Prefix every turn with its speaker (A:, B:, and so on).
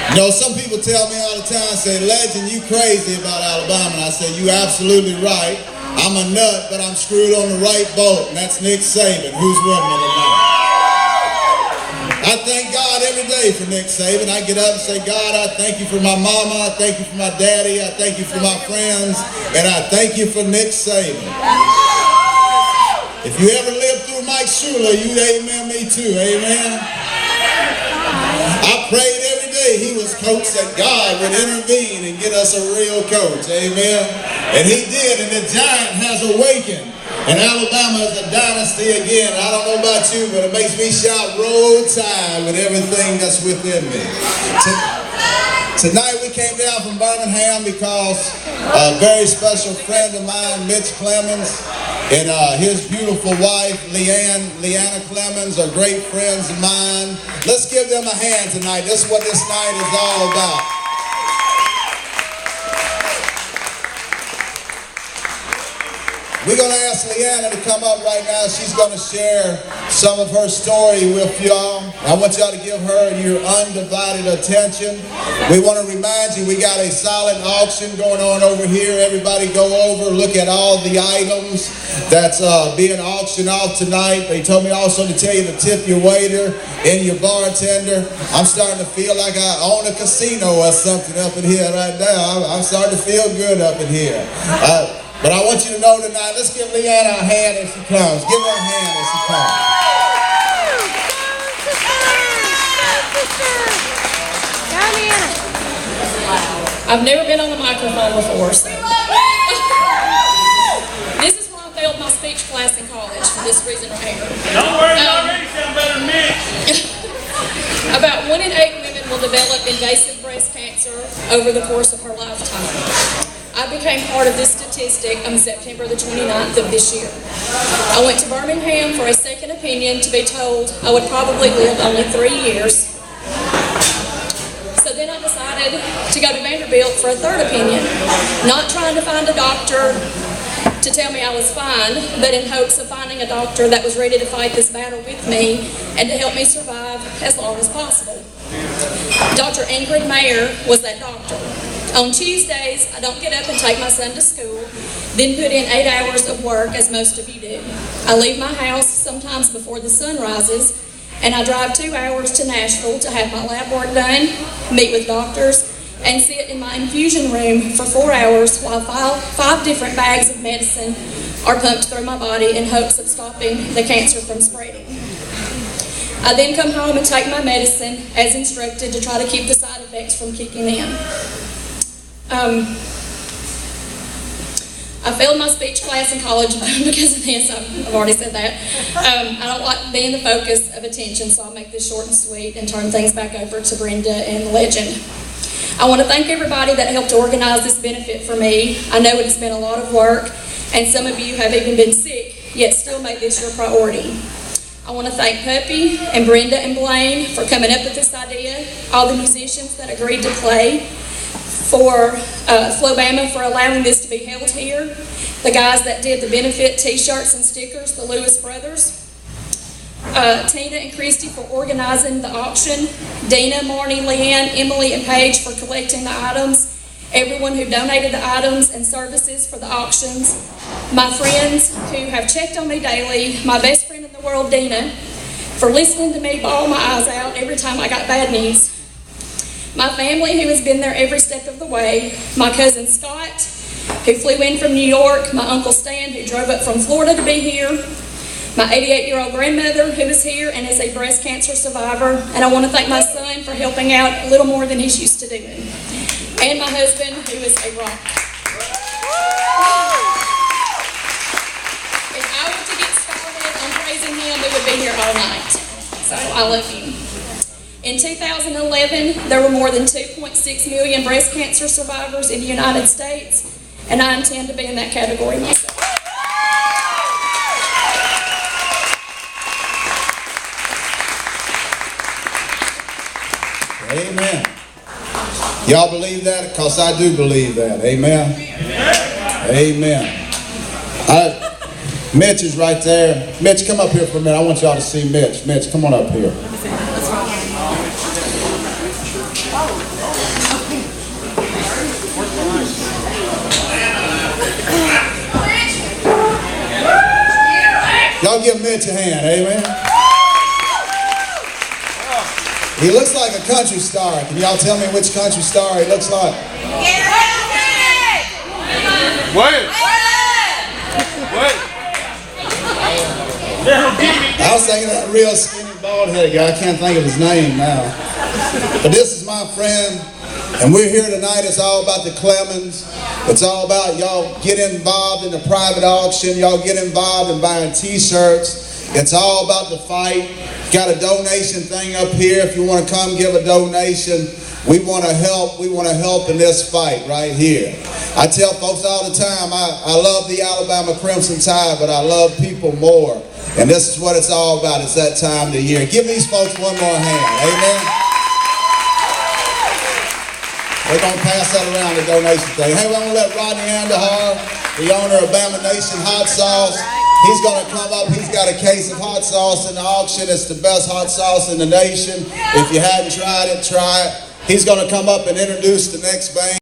A: You know, some people tell me all the time, say, Legend, you crazy about Alabama. And I say, you absolutely right. I'm a nut, but I'm screwed on the right boat. And that's Nick Saban, who's with me tonight. I thank God every day for Nick Saban. I get up and say, God, I thank you for my mama. I thank you for my daddy. I thank you for my friends. And I thank you for Nick Saban. If you ever lived through Mike Shula, you amen me too. Amen. I prayed every day he was coach that God would intervene and get us a real coach. Amen. And he did, and the giant has awakened. And Alabama is a dynasty again. I don't know about you, but it makes me shout roll tide with everything that's within me. Tonight we came down from Birmingham because a very special friend of mine, Mitch Clemens, and his beautiful wife, Leanna Clemens, are great friends of mine. Let's give them a hand tonight. This is what this night is all about. We're going to ask Leanna to come up right now. She's going to share some of her story with y'all. I want y'all to give her your undivided attention. We want to remind you we got a silent auction going on over here. Everybody go over, look at all the items that's being auctioned off tonight. They told me also to tell you to tip your waiter and your bartender. I'm starting to feel like I own a casino or something up in here right now. I'm starting to feel good up in here. But I want you to know tonight, let's give Leanna a hand as she comes. Give her a hand as she comes.
B: I've never been on a microphone before, so. This is why I failed my speech class in college, for this reason right here.
C: Don't worry, you already sound better than me.
B: About 1 in 8 women will develop invasive breast cancer over the course of her lifetime. I became part of this statistic on September the 29th of this year. I went to Birmingham for a second opinion to be told I would probably live only 3 years. So then I decided to go to Vanderbilt for a third opinion, not trying to find a doctor to tell me I was fine, but in hopes of finding a doctor that was ready to fight this battle with me and to help me survive as long as possible. Dr. Ingrid Mayer was that doctor. On Tuesdays, I don't get up and take my son to school, then put in 8 hours of work as most of you do. I leave my house sometimes before the sun rises, and I drive 2 hours to Nashville to have my lab work done, meet with doctors, and sit in my infusion room for 4 hours while five different bags of medicine are pumped through my body in hopes of stopping the cancer from spreading. I then come home and take my medicine as instructed to try to keep the side effects from kicking in. I failed my speech class in college because of this. I've already said that. I don't like being the focus of attention, so I'll make this short and sweet and turn things back over to Brenda and Legend. I want to thank everybody that helped organize this benefit for me. I know it has been a lot of work, and some of you have even been sick, yet still made this your priority. I want to thank Puppy and Brenda and Blaine for coming up with this idea, all the musicians that agreed to play, for Flobama for allowing this to be held here, the guys that did the benefit t-shirts and stickers, the Lewis brothers, Tina and Christy for organizing the auction, Dina, Marnie, Leanne, Emily, and Paige for collecting the items, everyone who donated the items and services for the auctions, my friends who have checked on me daily, my best friend in the world, Dina, for listening to me bawl my eyes out every time I got bad news, my family who has been there every step of the way, my cousin Scott who flew in from New York, my Uncle Stan who drove up from Florida to be here, my 88-year-old grandmother who is here and is a breast cancer survivor, and I want to thank my son for helping out a little more than he's used to doing, and my husband who is a rock. If I were to get started on praising him, we would be here all night. So I love you. In 2011, there were more than 2.6 million breast cancer survivors in the United States, and I intend to be in that category myself.
A: Amen. Y'all believe that? Because I do believe that. Amen. Amen. Mitch is right there. Mitch, come up here for a minute. I want y'all to see Mitch. Mitch, come on up here. Y'all give Mitch a hand, amen. He looks like a country star. Can y'all tell me which country star he looks like?
C: Wait.
A: I was thinking of that real skinny, bald-headed guy. I can't think of his name now. But this is my friend, and we're here tonight. It's all about the Clemens. It's all about y'all get involved in the private auction. Y'all get involved in buying T-shirts. It's all about the fight. Got a donation thing up here. If you want to come give a donation, we want to help. We want to help in this fight right here. I tell folks all the time, I love the Alabama Crimson Tide, but I love people more. And this is what it's all about. It's that time of the year. Give these folks one more hand. Amen. We're going to pass that around, the donation thing. Hey, we're going to let Rodney Andahar, the owner of Bama Nation Hot Sauce, he's going to come up. He's got a case of hot sauce in the auction. It's the best hot sauce in the nation. If you hadn't tried it, try it. He's going to come up and introduce the next band.